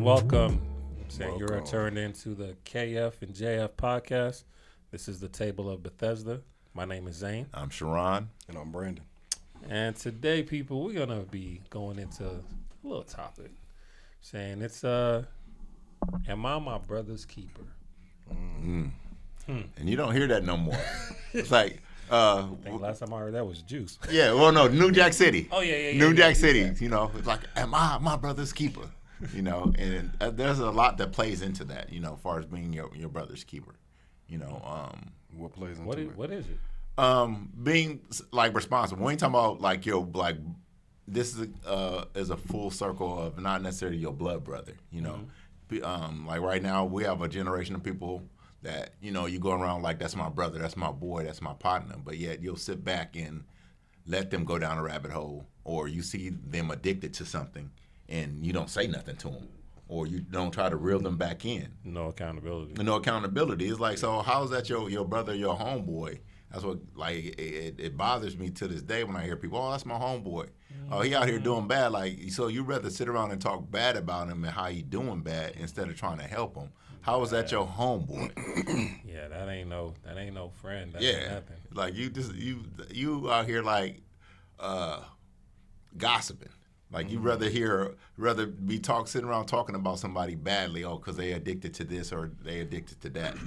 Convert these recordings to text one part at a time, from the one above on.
welcome. You're turned into the KF&JF podcast. This is the Table of Bethesda. My name is Zane. I'm Sharon. And I'm Brandon. And today, people, we're going to be going into a little topic. Saying it's, am I my brother's keeper? And you don't hear that no more. It's like... I think last time I heard that was Juice. Yeah, well, no, New Jack City. Oh, yeah. New Jack City, you know, it's like, am I my brother's keeper? You know, and there's a lot that plays into that, you know, as far as being your brother's keeper. You know, what plays into it? What is it? Being, like, responsible. When you talking about, like, this is a full circle of not necessarily your blood brother, you know. Like, right now, we have a generation of people that, you know, you go around like, that's my brother, that's my boy, that's my partner, but yet you'll sit back and let them go down a rabbit hole, or you see them addicted to something and you don't say nothing to them, or you don't try to reel them back in. No accountability. No accountability. It's like, so how is that your brother, your homeboy? That's what, like, it bothers me to this day when I hear people, oh, that's my homeboy. Oh, he out here doing bad. Like, so you rather sit around and talk bad about him and how he doing bad instead of trying to help him. How is that your homeboy? Yeah, that ain't no friend. That ain't nothing. Like you out here like gossiping. Like you rather be sitting around talking about somebody badly, because they addicted to this or they addicted to that.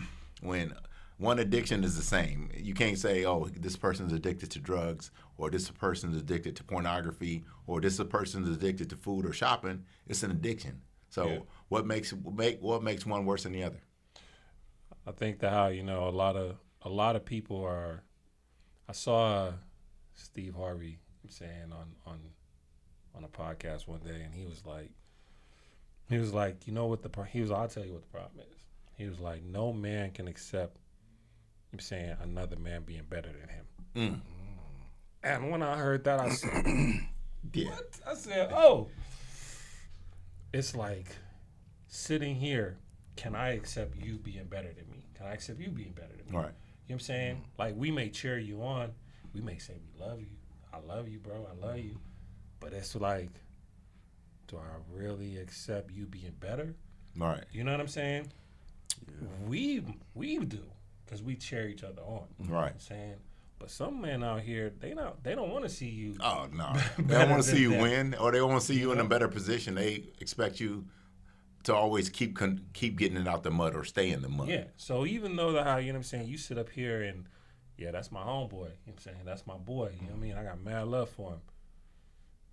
When one addiction is the same. You can't say, oh, this person's addicted to drugs, or this person's addicted to pornography, or this person's addicted to food or shopping. It's an addiction. So what makes one worse than the other? I think that how, you know, a lot of people are. I saw Steve Harvey saying on a podcast one day, and he was like, you know what I'll tell you what the problem is. He was like, no man can accept, I'm saying, another man being better than him. And when I heard that, I said, what? I said, oh. It's like sitting here, can I accept you being better than me? Can I accept you being better than me? Right. You know what I'm saying? Like, we may cheer you on. We may say we love you. I love you, bro. I love you. But it's like, do I really accept you being better? Right. You know what I'm saying? Yeah. We do, because we cheer each other on. Right. You know what I'm saying? But some men out here, they don't want to see you. Oh, no. They don't want to see you win, or they don't want to see you in a better position. They expect you to always keep getting it out the mud or stay in the mud. Yeah. So even though you know what I'm saying, you sit up here and, yeah, that's my homeboy. You know what I'm saying? That's my boy. You know what I mean? I got mad love for him.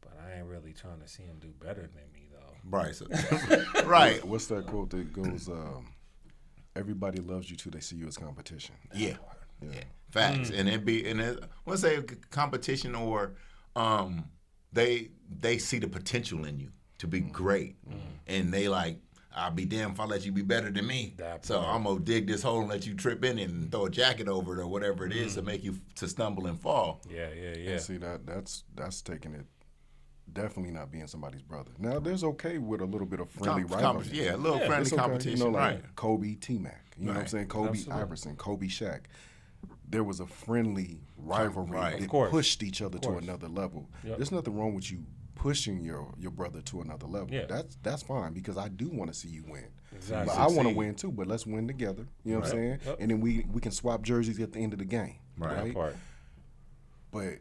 But I ain't really trying to see him do better than me, though. Right. So, right. What's that quote that goes, everybody loves you till they see you as competition? Yeah. Facts. And let's say competition, or they see the potential in you to be great, and they like, I'll be damned if I let you be better than me. So I'm gonna dig this hole and let you trip in it and throw a jacket over it or whatever it is to make you to stumble and fall. Yeah. And see, that's taking it. Definitely not being somebody's brother. Now, there's okay with a little bit of friendly rivalry. Yeah, a little friendly competition. You know, like right. Kobe, T-Mac. You know what I'm saying? Kobe, Absolutely. Iverson, Kobe, Shaq. There was a friendly rivalry that pushed each other to another level. Yep. There's nothing wrong with you pushing your brother to another level. Yeah. That's fine, because I do want to see you win. Exactly. But I want to win too, but let's win together. You know what I'm saying? Yep. And then we can swap jerseys at the end of the game. Right. But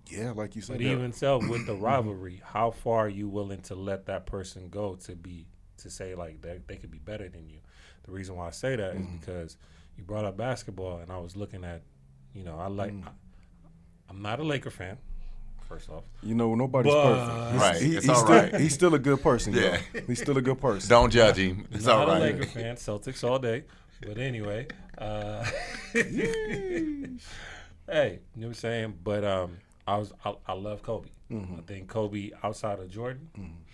yeah, like you said. But even so, with the rivalry, how far are you willing to let that person go to say like they could be better than you? The reason why I say that is because you brought up basketball, and I was looking at, you know, I'm not a Laker fan, first off. You know, nobody's perfect. Right. It's all right. He's still a good person. Yeah. He's still a good person. Don't judge him. It's all right. Not a Laker fan. Celtics all day. But anyway. Hey, you know what I'm saying? But I love Kobe. I think Kobe, outside of Jordan,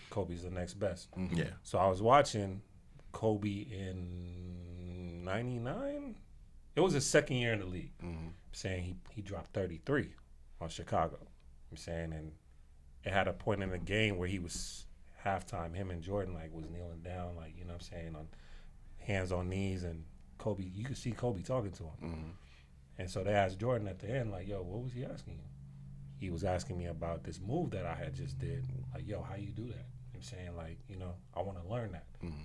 Kobe's the next best. Yeah. So I was watching Kobe in 99. It was his second year in the league. Saying he dropped 33 on Chicago. I'm saying, and it had a point in the game where he was halftime, him and Jordan was kneeling down, you know what I'm saying, on hands on knees, and Kobe, you could see Kobe talking to him. And so they asked Jordan at the end, yo, what was he asking you? he was asking me about this move that I had just did. Like, yo, how you do that? I'm saying, like, you know, I want to learn that. Mm-hmm.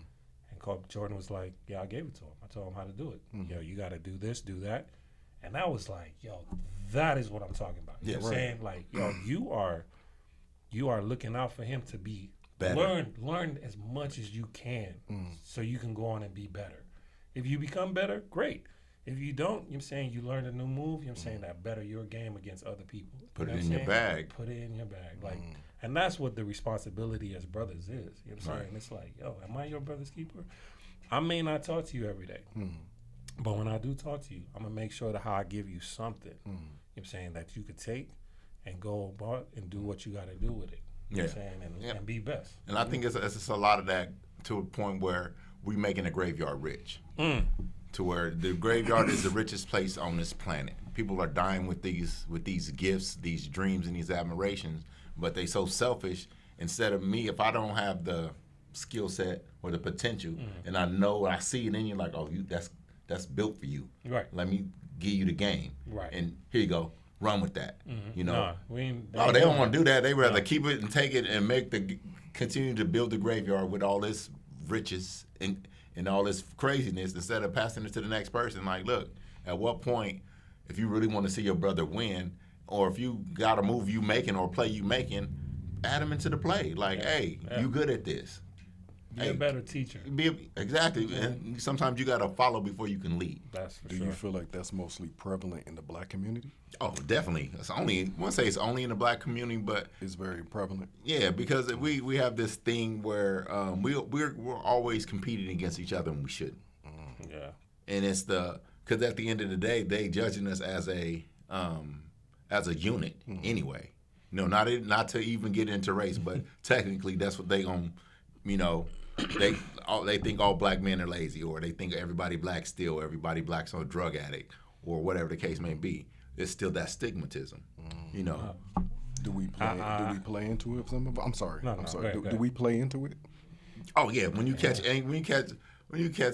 And Kobe Jordan was like, yeah, I gave it to him. I told him how to do it. Mm-hmm. Yo, you got to do this, do that. And I was like, yo, that is what I'm talking about. You know what I'm saying? Like, yo, you are looking out for him to be better. Learn as much as you can so you can go on and be better. If you become better, great. If you don't, you know what I'm saying, you learn a new move, you know what I'm saying, that better your game against other people. Put you it know in your bag. Put it in your bag. Like, and that's what the responsibility as brothers is. You know what I'm saying? It's like, yo, am I your brother's keeper? I may not talk to you every day. But when I do talk to you, I'm going to make sure that how I give you something, you know what I'm saying, that you could take and go about and do what you got to do with it. You know what I'm saying? And be best. And I think it's a lot of that to a point where we making the graveyard rich. To where the graveyard is the richest place on this planet. People are dying with these gifts, these dreams, and these admirations, but they so selfish. Instead of me, if I don't have the skill set or the potential, and I see it in you, like, oh, that's built for you. Right. Let me give you the game. Right. And here you go. Run with that. You know. They don't want to do that. They rather keep it and take it and continue to build the graveyard with all this riches and all this craziness instead of passing it to the next person. Like, look, at what point, if you really want to see your brother win, or if you got a move you making or play you making, add him into the play. Like, hey, you good at this. Be a better teacher. Exactly. And sometimes you got to follow before you can lead. That's for Do you feel like that's mostly prevalent in the black community? Oh, definitely. I wouldn't say it's only in the black community, but it's very prevalent. Yeah, because we have this thing where we're always competing against each other and we shouldn't. Yeah. And it's because at the end of the day, they judging us as a unit anyway. You know, not to even get into race, but technically that's what they gonna, you know. They think all black men are lazy, or they think everybody black steal, everybody black's a drug addict, or whatever the case may be. It's still that stigmatism, you know. Do we play into it? I'm sorry. I'm sorry. Go ahead. Do we play into it? Oh yeah. When you catch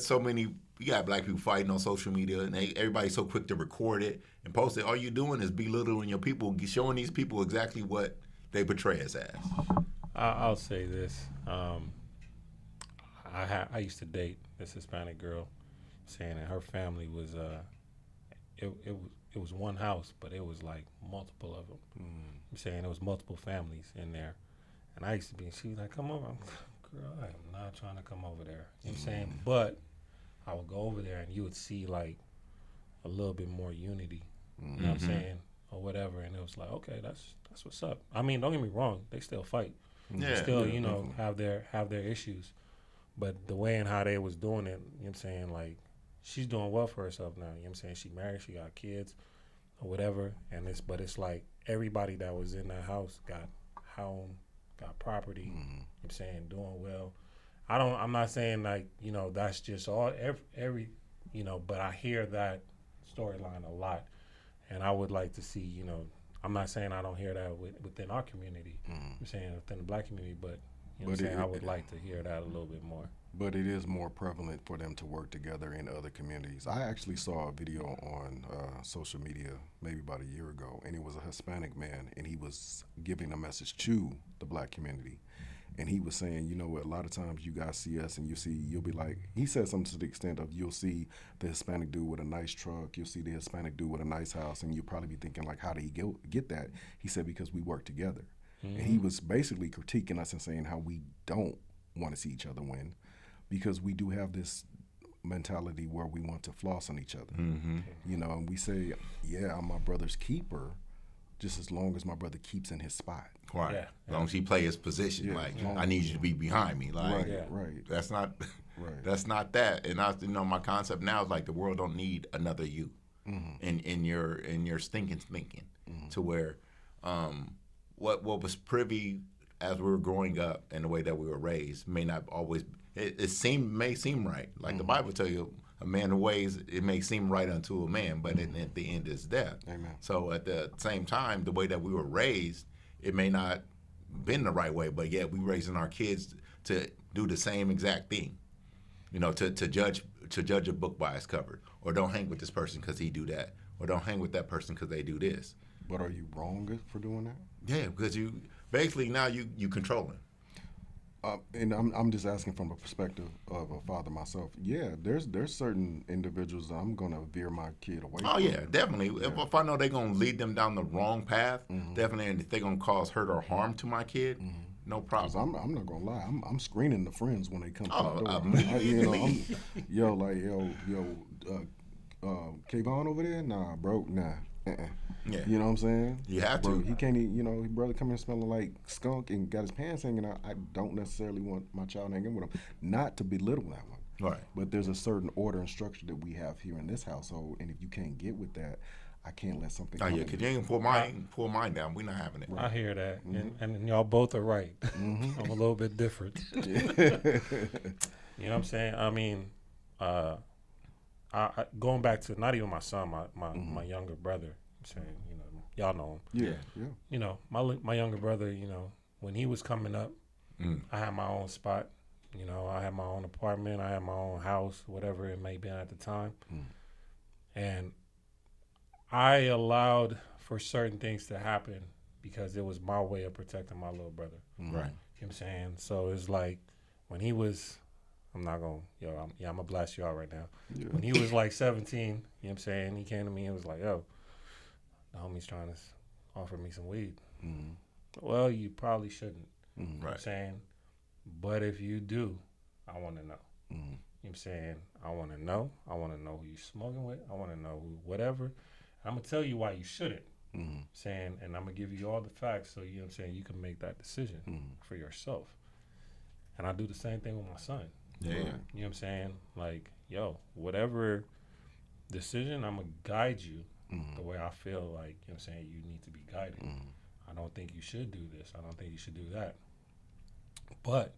so many, you got black people fighting on social media, and everybody's so quick to record it and post it. All you're doing is belittling your people, showing these people exactly what they portray us as. I'll say this. I used to date this Hispanic girl, saying that her family was it was one house, but it was like multiple of them. I'm saying there was multiple families in there, and I used to be. She was like, "Come over." I'm like, girl, I am not trying to come over there. You know what I'm saying? But I would go over there, and you would see like a little bit more unity. You know what I'm saying, or whatever. And it was like, okay, that's what's up. I mean, don't get me wrong, they still fight. They still, you know, have their issues. But the way and how they was doing it, you know what I'm saying, like, she's doing well for herself now. You know what I'm saying? She married, she got kids or whatever. But it's like everybody that was in that house got home, got property, you know what I'm saying, doing well. I'm not saying like, you know, that's just all every you know, but I hear that storyline a lot. And I would like to see, you know, I'm not saying I don't hear that within our community. I'm saying within the black community, but you know what I'm saying? I would like to hear that a little bit more. But it is more prevalent for them to work together in other communities. I actually saw a video on social media maybe about a year ago, and it was a Hispanic man, and he was giving a message to the black community. And he was saying, you know what, a lot of times you guys see us and you'll be like, he said something to the extent of you'll see the Hispanic dude with a nice truck, you'll see the Hispanic dude with a nice house, and you'll probably be thinking like, how did he get that? He said, because we work together. And he was basically critiquing us and saying how we don't want to see each other win because we do have this mentality where we want to floss on each other. You know, and we say, yeah, I'm my brother's keeper just as long as my brother keeps in his spot. Right. Yeah. As long as he play his position. Like, I need you to be behind me. Like, right. That's not that's not that. And you know, my concept now is like the world don't need another you in your stinking thinking to where what was privy as we were growing up and the way that we were raised may not always may seem right. Like the Bible tell you, a man ways it may seem right unto a man, but at the end is death. Amen. So at the same time, the way that we were raised, it may not been the right way, but yet we raising our kids to do the same exact thing. You know, to judge a book by its cover, or don't hang with this person because he do that, or don't hang with that person because they do this. But are you wrong for doing that? Yeah, because you basically now you controlling. And I'm just asking from a perspective of a father myself. Yeah, there's certain individuals that I'm gonna veer my kid away Oh from. yeah, definitely. If I know they're gonna lead them down the wrong path, definitely, and if they're gonna cause hurt or harm to my kid, no Because problem. I'm not gonna lie, I'm screening the friends when they come to Oh, the door. immediately. Kayvon over there? Nah, bro, nah. Yeah. You know what I'm saying? You have Bro, to. he can't even, his brother coming in smelling like skunk and got his pants hanging out. I don't necessarily want my child hanging with him. Not to belittle that one. Right. But there's a certain order and structure that we have here in this household, and if you can't get with that, I can't let something Oh come yeah, in. because you ain't pull mine down. We're not having it. I hear that, and y'all both are right. I'm a little bit different. You know what I'm saying? I mean, I going back to not even my son, my younger brother. I'm saying, y'all know him. Yeah. You know, my younger brother. When he was coming up, I had my own spot. I had my own apartment. I had my own house, whatever it may be at the time, and I allowed for certain things to happen because it was my way of protecting my little brother. Right. You know what I'm saying? So it's like when he was, I'm gonna blast you out right now. Yeah. When he was like 17, you know what I'm saying? He came to me and was like, yo, the homie's trying to offer me some weed. Well, you probably shouldn't. You know what I'm saying? But if you do, I want to know. You know what I'm saying? I want to know. I want to know who you're smoking with. I want to know who, whatever. I'm going to tell you why you shouldn't. Saying, and I'm going to give you all the facts so, you know what I'm saying, you can make that decision for yourself. And I do the same thing with my son. Yeah. You know what I'm saying? Like, yo, whatever decision, I'm going to guide you the way I feel like, you know what I'm saying, you need to be guided. I don't think you should do this. I don't think you should do that. But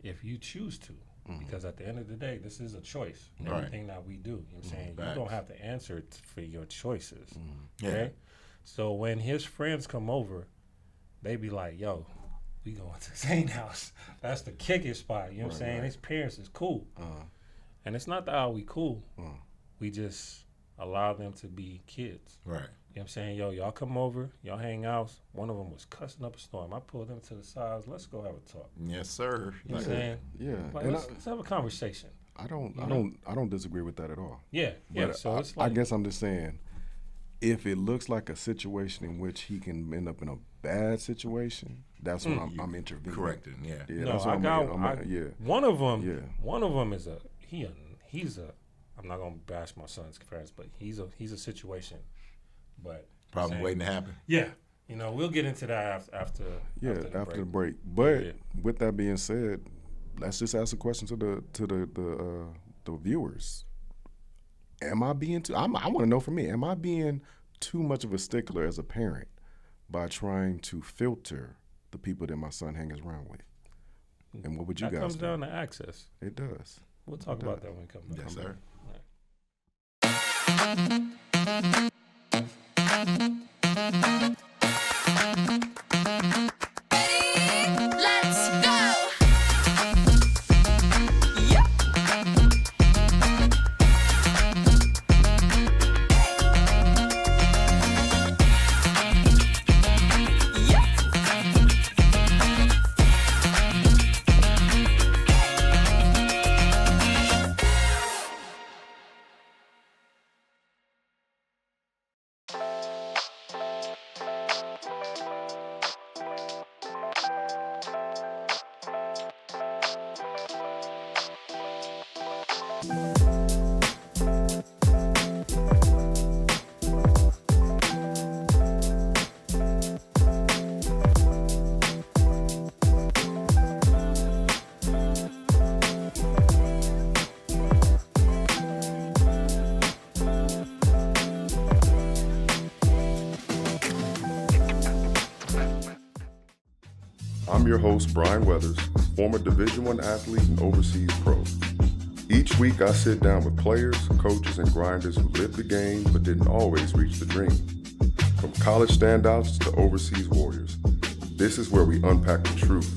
if you choose to, because at the end of the day, this is a choice. Right. Everything that we do, you know what I'm saying? Facts. You don't have to answer for your choices. Yeah. Okay? So when his friends come over, they be like, yo, we going to Zane's house. That's the kicking spot. You know what I'm saying? Right. His parents is cool. And it's not that we cool. We just allow them to be kids. Right. You know what I'm saying? Yo, y'all come over, y'all hang out. One of them was cussing up a storm. I pulled them to the sides. Let's go have a talk. Yes, sir. You know what I'm saying? Yeah. Like, And let's have a conversation. I don't disagree with that at all. Yeah, yeah. But So it's like, I guess I'm just saying, if it looks like a situation in which he can end up in a bad situation, that's when I'm intervening. Correcting. Yeah. Yeah, no, that's I what got. yeah. One of them. Yeah. One of them is he's a. I'm not gonna bash my son's friends, but he's a situation. But Probably saying, waiting to happen. Yeah, we'll get into that after. After the break. But with that being said, let's just ask a question to the viewers. Am I being too? I want to know from me. Am I being too much of a stickler as a parent by trying to filter the people that my son hangs around with? And what would you that guys comes do? down to access. It does. We'll talk about that when we come back. Yes, sir. Let's go! Yep. I'm your host, Brian Weathers, former Division I athlete and overseas pro. Each week, I sit down with players, coaches, and grinders who lived the game but didn't always reach the dream. From college standouts to overseas warriors, this is where we unpack the truth.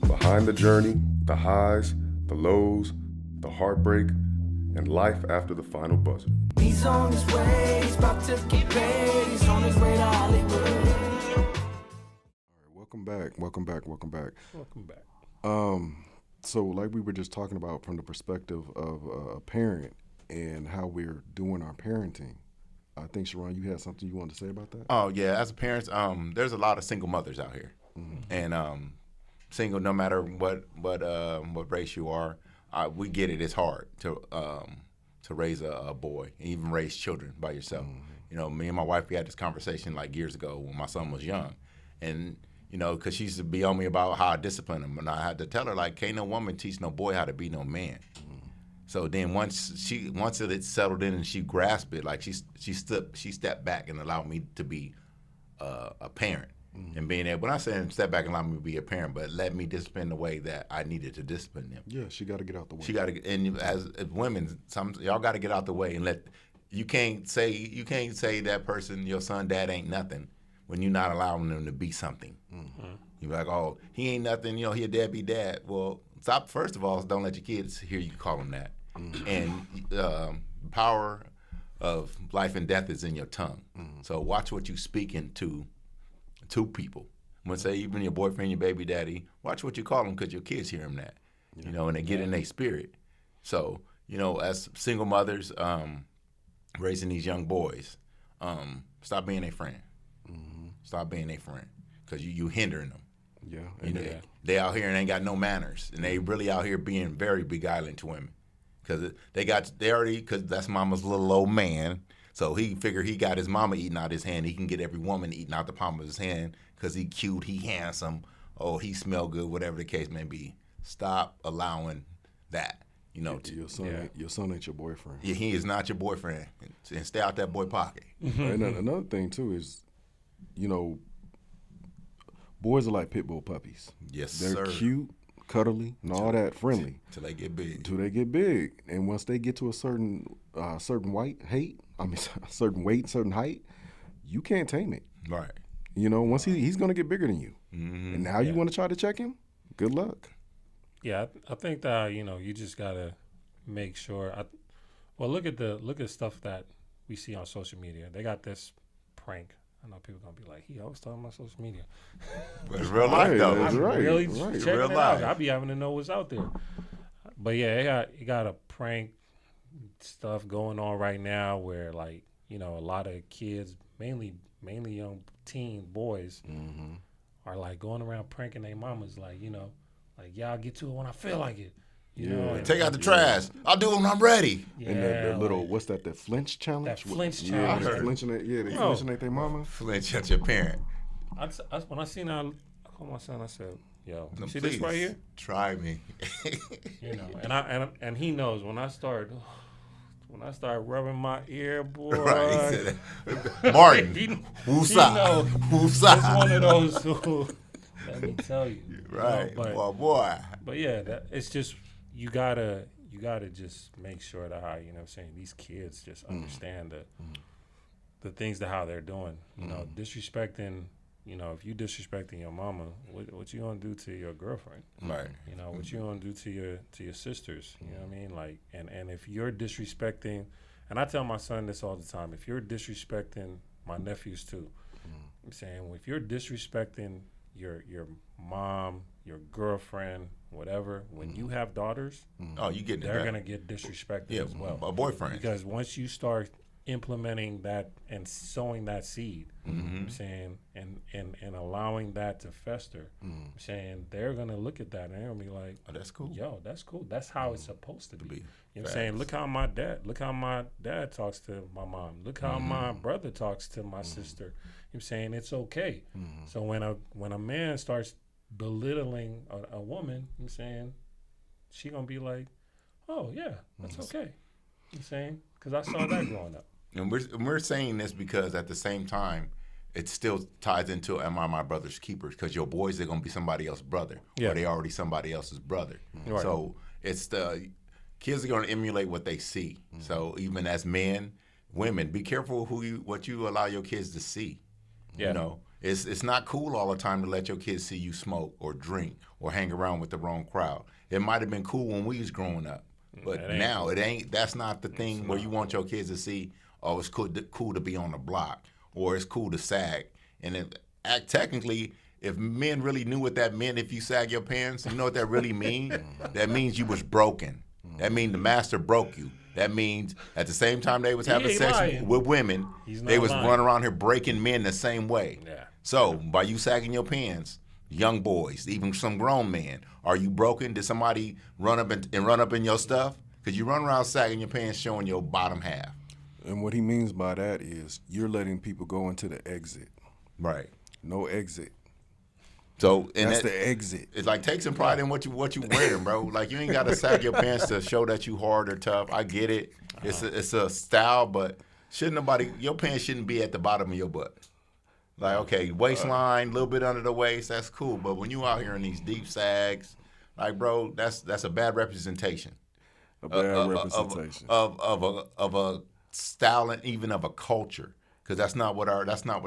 Behind the journey, the highs, the lows, the heartbreak, and life after the final buzzer. He's on his way, he's about to get paid. He's on his way to Hollywood. All right, welcome back. Welcome back. So like we were just talking about from the perspective of a parent and how we're doing our parenting, I think, Sharon, you had something you wanted to say about that? Oh yeah, as a parent, there's a lot of single mothers out here, and single, no matter what race you are, we get it. It's hard to raise a boy, and even raise children by yourself. You know, me and my wife, we had this conversation like years ago when my son was young, and you know, because she used to be on me about how I discipline him, and I had to tell her like, can't no woman teach no boy how to be no man. So then once it settled in and she grasped it, like she stepped back and allowed me to be a parent, and being able. When I say step back and allow me to be a parent, but let me discipline the way that I needed to discipline them. Yeah, she got to get out the way. She got to, and as women, y'all got to get out the way and let. You can't say that person, your son, dad ain't nothing, when you're not allowing them to be something. You're like, oh, he ain't nothing. You know, he a deadbeat dad. Well, stop. First of all, don't let your kids hear you call them that. And power of life and death is in your tongue. So watch what you speak into people. When say even your boyfriend, your baby daddy, watch what you call them, because your kids hear them that. You know, and they get in their spirit. So, you know, as single mothers raising these young boys, stop being a friend. Stop being a friend, because you hindering them. Yeah. You know, they out here and ain't got no manners, and they really out here being very beguiling to women, because because that's mama's little old man. So he figured he got his mama eating out his hand. He can get every woman eating out the palm of his hand because he cute, he handsome, oh, he smell good, whatever the case may be. Stop allowing that. You know, your son ain't your boyfriend. Yeah, he is not your boyfriend, and stay out that boy pocket. And another thing too is, you know, boys are like pit bull puppies. Yes, They're sir. cute, cuddly, and all that, friendly. Till they get big. Till they get big, and once they get to a certain certain weight, certain height, you can't tame it. Right. You know, once he's gonna get bigger than you, and now you want to try to check him. Good luck. Yeah, I think that, you know, you just gotta make sure. Look at stuff that we see on social media. They got this prank. I know people gonna be like, he always talking about social media. But it's real life though. That's right. Really Right. checking Real it life. out. I be having to know what's out there. But yeah, you got a prank stuff going on right now where, like, you know, a lot of kids, mainly young teen boys, are like going around pranking their mamas, like, you know, like, y'all get to it when I feel like it. You know, and Take out the trash. I'll do it when I'm ready. And that little, what's that? The flinch challenge. That flinch Yeah, challenge. they flinching at their mama. Flinch at your parent. When I seen that, I called my son. I said, "Yo, you see Please, this right here? Try me. You know." And he knows when I start rubbing my ear, boy. Right. He said, Martin, he woosah, knows. woosah. It's one of those who, let me tell you. Right. You know, Well, boy. but yeah, it's just you gotta just make sure that how, you know what I'm saying, these kids just understand the things that how they're doing. You know, disrespecting. You know, if you disrespecting your mama, what you gonna do to your girlfriend? Right. You know, what you gonna do to your sisters? You know what I mean? Like, and if you're disrespecting, and I tell my son this all the time, if you're disrespecting my nephews too, I'm saying, if you're disrespecting your mom, your girlfriend, whatever, when you have daughters, Oh, you getting it they're back. gonna get disrespected as well. A boyfriend. Because once you start implementing that and sowing that seed, I'm saying, and allowing that to fester, I'm saying, they're gonna look at that and they're gonna be like, Oh, that's cool. yo, that's cool. That's how it's supposed to be. You know what I'm Facts. saying? Look how my dad talks to my mom. Look how my brother talks to my sister. You know what I'm saying? It's okay. So when a man starts belittling a woman, you know what I'm saying, she gonna be like, oh yeah, that's okay. You know what I'm saying? Because I saw that growing up. And we're saying this because at the same time, it still ties into, am I my brother's keeper? Because your boys are going to be somebody else's brother. Yeah. Or they already somebody else's brother. Right. So it's the kids are going to emulate what they see. So even as men, women, be careful what you allow your kids to see. Yeah. You know, it's not cool all the time to let your kids see you smoke or drink or hang around with the wrong crowd. It might have been cool when we was growing up, But It ain't now cool. it ain't. That's not the thing where you want your kids to see. Oh, it's cool to be on the block, or it's cool to sag. And technically, if men really knew what that meant, if you sag your pants, you know what that really means? That means you was broken. That means the master broke you. That means at the same time they was having ain't sex lying. with women, He's they not was lying. running around here breaking men the same way. Yeah. So by you sagging your pants, young boys, even some grown men, are you broken? Did somebody run up in your stuff? Because you run around sagging your pants, showing your bottom half. And what he means by that is you're letting people go into the exit. Right. No exit. So and That's the exit. It's like take some pride in what you wearing, bro. Like you ain't got to sag your pants to show that you hard or tough. I get it. It's a style, but your pants shouldn't be at the bottom of your butt. Like okay, waistline, a little bit under the waist, that's cool. But when you out here in these deep sags, like bro, that's a bad representation. A bad representation. Of a style and even of a culture. Because that's not what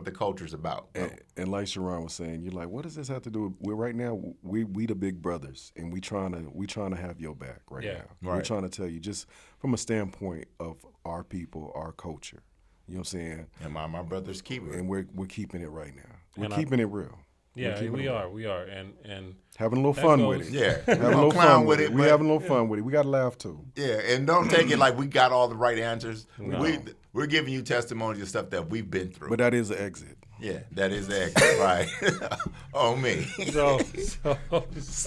the culture's about. And like Sharon was saying, you're like, what does this have to do with? Right now, we the big brothers, and we trying to have your back right now. Right. We're trying to tell you just from a standpoint of our people, our culture. You know what I'm saying? And my brother's keeper. And we're keeping it right now. We're And keeping it real. Yeah, we are, and Having a little that fun goes- with it. Yeah. Having a Don't little clown fun with it. We but- having a little fun with it. We got to laugh too. Yeah, and don't take it like we got all the right answers. No. We're giving you testimonies of stuff that we've been through. But that is the exit. yeah, that is the exit, right? On me. so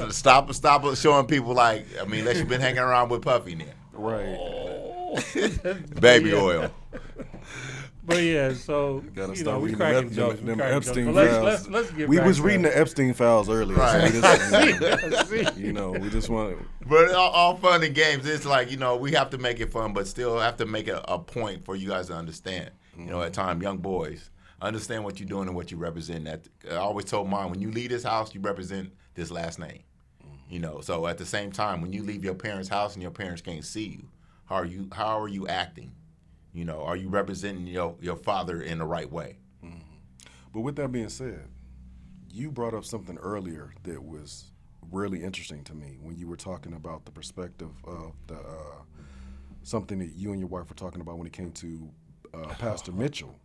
Stop showing people like, I mean, unless you've been hanging around with Puffy now. Right. Baby Yeah. oil. But yeah, so Gotta you stop know, we reading cracking them, jokes. them we cracking Epstein jokes. But files. let's get We back was to reading the Epstein files earlier. Right. So we just, you know, we just want. But all fun and games, it's like, you know, we have to make it fun, but still have to make it a point for you guys to understand. You know, at times, young boys, understand what you're doing and what you represent. I always told mine, when you leave this house, you represent this last name. You know, so at the same time, when you leave your parents' house and your parents can't see you, how are you acting? You know, are you representing your father in the right way? But with that being said, you brought up something earlier that was really interesting to me when you were talking about the perspective of the something that you and your wife were talking about when it came to Pastor Mitchell.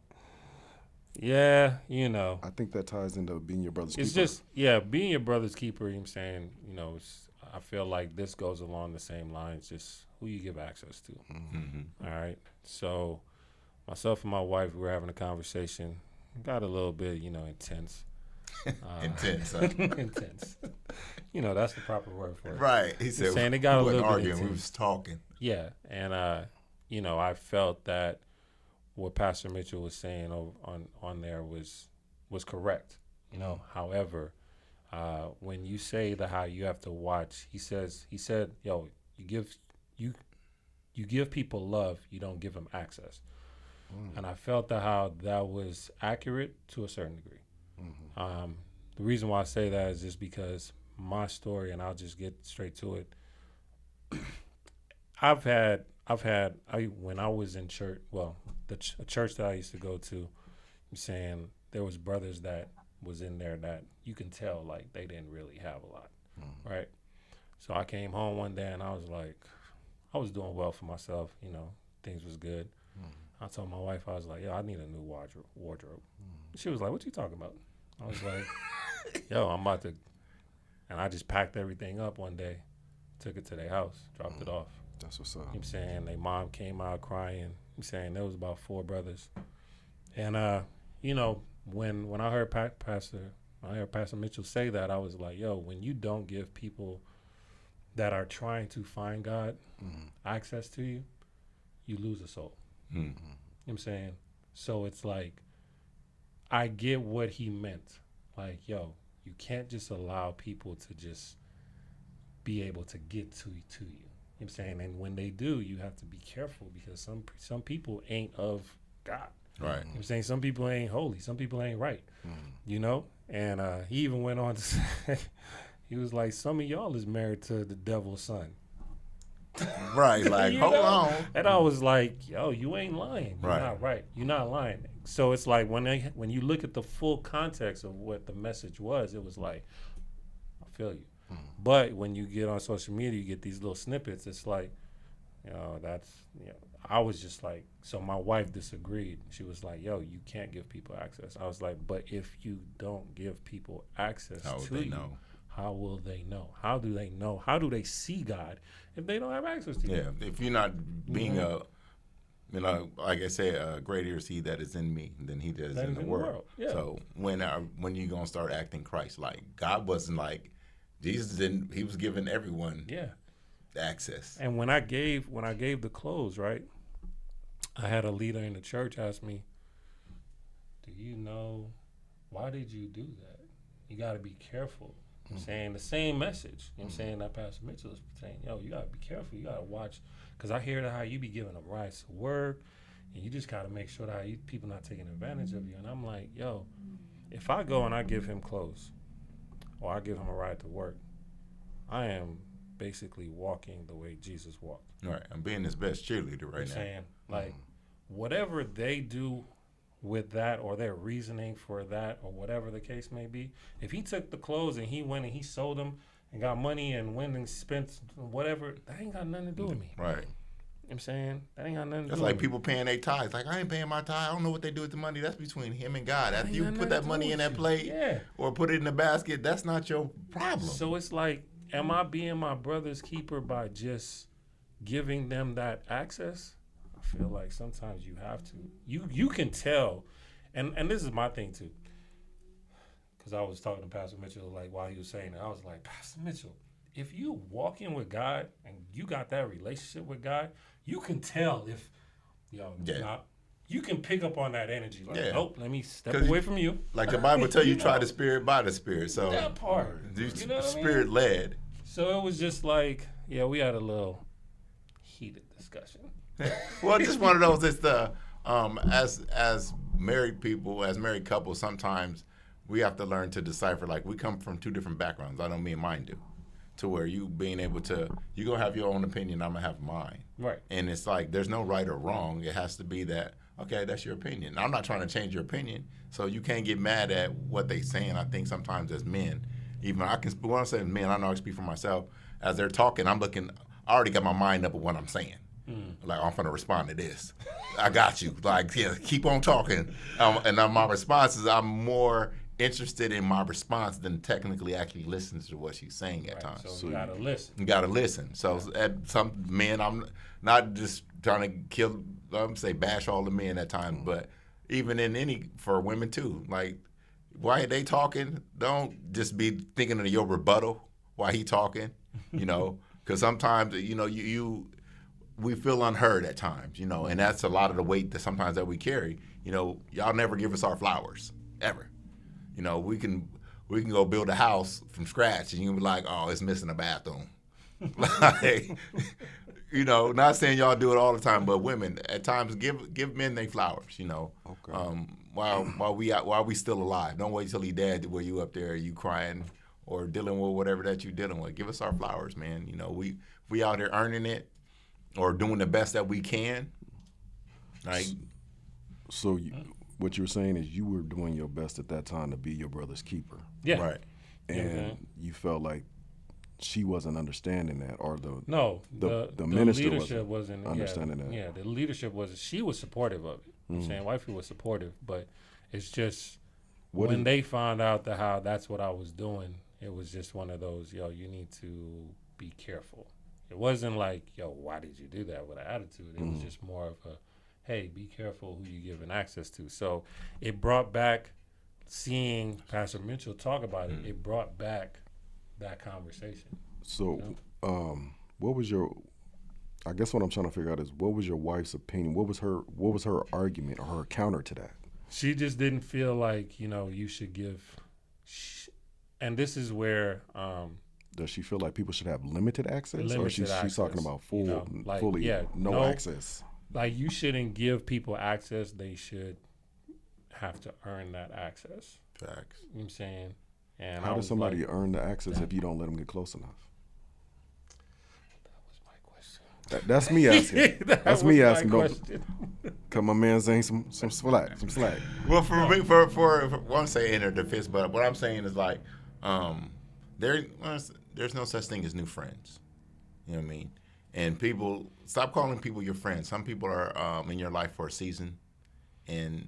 Yeah, you know. I think that ties into being your brother's It's keeper. just, being your brother's keeper, I'm saying, you know, I feel like this goes along the same lines, just who you give access to. All right. So myself and my wife, we were having a conversation, got a little bit, you know, intense. Intense. Huh? Intense. You know, that's the proper word for it. Right. He said, saying it got a we wasn't little bit arguing, we intense. was talking. Yeah. And, you know, I felt that what Pastor Mitchell was saying on there was correct. You know, however, when you say how you have to watch, he said, yo, you give people love, you don't give them access. And I felt how that was accurate to a certain degree. The reason why I say that is just because my story, and I'll just get straight to it. When I was in church, well, a church that I used to go to, I'm saying there was brothers that was in there that you can tell like they didn't really have a lot, right? So I came home one day and I was like, I was doing well for myself, you know, things was good. I told my wife, I was like, yo, I need a new wardrobe. She was like, what you talking about? I was like, yo, I'm about to, and I just packed everything up one day, took it to their house, dropped it off. That's what's up. You know what I'm saying? Their mom came out crying. I'm saying there was about 4 brothers. And, you know, when I heard Pastor Mitchell say that, I was like, yo, when you don't give people that are trying to find God access to you, you lose a soul. You know what I'm saying? So it's like, I get what he meant. Like, yo, you can't just allow people to just be able to get to you. You know what I'm saying? And when they do, you have to be careful because some people ain't of God. Right. You know what I'm saying? Some people ain't holy. Some people ain't right. You know? And he even went on to say, he was like, some of y'all is married to the devil's son. Right. Like, You hold know? on. And I was like, yo, you ain't lying. You're Right. not right. You're not lying. So it's like when you look at the full context of what the message was, it was like, I feel you. But when you get on social media, you get these little snippets. It's like, That's, I was just like, so my wife disagreed. She was like, yo, you can't give people access. I was like, but if you don't give people access How would to they you, know? how will they know? How do they know? How do they see God if they don't have access to you? Yeah, if you're not being like I said, greater is He that is in me than he that is in the world. Yeah. So when you gonna start acting Christ-like? God wasn't like Jesus didn't. He was giving everyone access. And when I gave the clothes, right, I had a leader in the church ask me, do you know, why did you do that? You got to be careful. I'm saying the same message. I'm saying that Pastor Mitchell is saying, yo, you got to be careful. You got to watch. Because I hear how you be giving them rights to work, and you just got to make sure that people not taking advantage of you. And I'm like, yo, if I go and I give him clothes or I give him a ride to work, I am basically walking the way Jesus walked. Right, I'm being his best cheerleader right now. Saying, like, whatever they do with that or their reasoning for that or whatever the case may be, if he took the clothes and he went and he sold them and got money and went and spent whatever, that ain't got nothing to do with me. Right. You know what I'm saying? That ain't got nothing to That's do like with me. people paying their tithes. Like, I ain't paying my tithe. I don't know what they do with the money. That's between him and God. After ain't you got put nothing that to money do in with that you. plate Yeah. or put it in the basket, that's not your problem. So it's like, am I being my brother's keeper by just giving them that access? I feel like sometimes you have to. You can tell, and this is my thing too. Because I was talking to Pastor Mitchell like while he was saying it, I was like, Pastor Mitchell, if you walk in with God and you got that relationship with God, you can tell if you can pick up on that energy. Like, nope, let me step away from you. Like the Bible tell you, try the Spirit by the Spirit. So That part. You know what I mean? Spirit led. So it was just like, we had a little heated discussion. Well, just one of those. It's the as married people, as married couples, sometimes we have to learn to decipher. Like, we come from two different backgrounds. I know me and mine do. To where you being able to, you gonna have your own opinion, I'm gonna have mine. Right. And it's like there's no right or wrong. It has to be that, okay, that's your opinion. I'm not trying to change your opinion, so you can't get mad at what they saying. I think sometimes as men, even when I say men, I know I speak for myself. As they're talking, I'm looking. I already got my mind up with what I'm saying. Like, I'm gonna respond to this. I got you. Like, yeah, keep on talking. And my response is, I'm more interested in my response than technically actually listening to what she's saying at times. So you gotta listen. You gotta listen. So at some men, I'm not just trying to bash all the men at times, but even for women too. Like, why they talking? Don't just be thinking of your rebuttal while he talking. Because sometimes we feel unheard at times. And that's a lot of the weight that we carry. Y'all never give us our flowers ever. We can go build a house from scratch, and you can be like, oh, it's missing a bathroom. Like, not saying y'all do it all the time, but women at times give men their flowers. Okay. While we still alive. Don't wait till he dead where you up there, you crying or dealing with whatever that you dealing with. Give us our flowers, man. We out here earning it or doing the best that we can. Like, so what you're saying is you were doing your best at that time to be your brother's keeper. Yeah. right. And you felt like she wasn't understanding that, or the minister leadership wasn't understanding that. Yeah, the leadership she was supportive of it. I'm saying wifey was supportive, but it's just when they found out how that's what I was doing, it was just one of those, you need to be careful. It wasn't like, why did you do that with an attitude? It was just more of a, hey, be careful who you're giving access to. So it brought back, seeing Pastor Mitchell talk about it, it brought back that conversation. So what was I guess what I'm trying to figure out is, what was your wife's opinion? What was her argument or her counter to that? She just didn't feel like, you should give, and this is where... does she feel like people should have limited access? Or she's talking about fully no access? Like, you shouldn't give people access. They should have to earn that access. Facts. You know what I'm saying? And how does somebody earn the access if you don't let them get close enough? That was my question. That's me asking. That's me asking. Come my man saying some slack. Well, for me, for what I'm saying in her defense, but what I'm saying is like, there's no such thing as new friends. You know what I mean? And people, stop calling people your friends. Some people are in your life for a season, and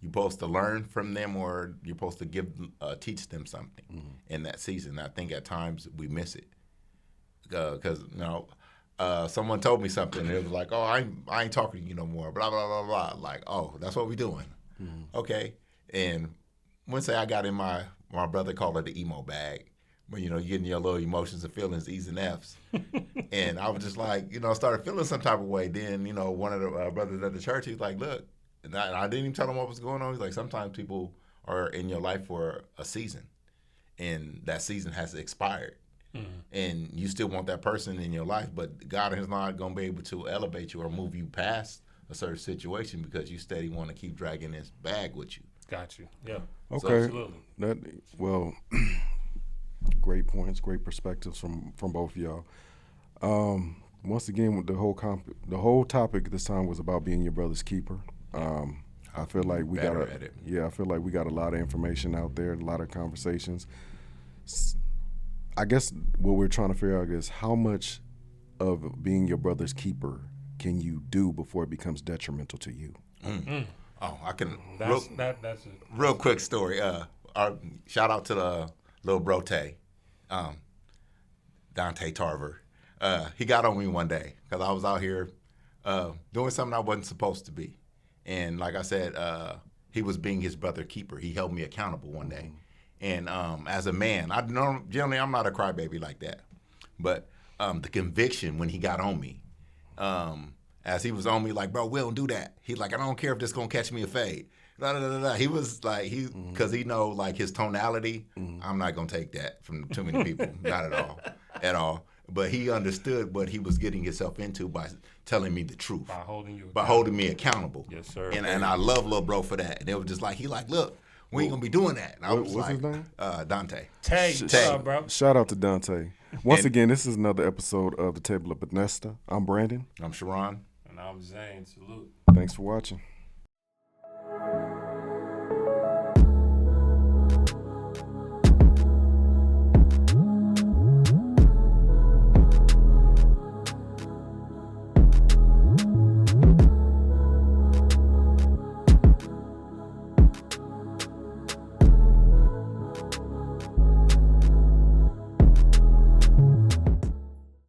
you're supposed to learn from them, or you're supposed to teach them something in that season. I think at times we miss it because someone told me something, and it was like, "Oh, I ain't talking to you no more." Blah blah blah blah. Like, oh, that's what we doing. Okay. And one say I got in my brother called it the emo bag. When, you're getting your little emotions and feelings, E's and F's. And I was just like, started feeling some type of way. Then, one of the brothers at the church, he's like, look, and I didn't even tell him what was going on. He's like, sometimes people are in your life for a season, and that season has expired. And you still want that person in your life, but God is not going to be able to elevate you or move you past a certain situation because you steady want to keep dragging this bag with you. Got you. Yeah. Okay. So, absolutely. Great points, great perspectives from both of y'all. Once again, the whole topic this time was about being your brother's keeper. I feel like we got a lot of information out there, a lot of conversations. I guess what we're trying to figure out is how much of being your brother's keeper can you do before it becomes detrimental to you? Oh, I can. That's Real quick story. Shout out to the little brote, Dante Tarver. He got on me one day because I was out here doing something I wasn't supposed to be. And like I said, he was being his brother keeper. He held me accountable one day. And as a man, generally I'm not a crybaby like that. But the conviction when he got on me, as he was on me like, bro, we don't do that. He's like, I don't care if this going to catch me a fade. Da, da, da, da. He was like, because he know like his tonality, I'm not going to take that from too many people. Not at all. But he understood what he was getting himself into by telling me the truth. By holding me accountable. Yes, sir. And I love Lil Bro for that. And it was just like, look, we ain't going to be doing that. And I was what's like, his name? Dante. Tay, what's up, bro? Shout out to Dante. Once again, this is another episode of the Table of Bethesda. I'm Brandon. I'm Sharon. And I'm Zane. Salute. Thanks for watching.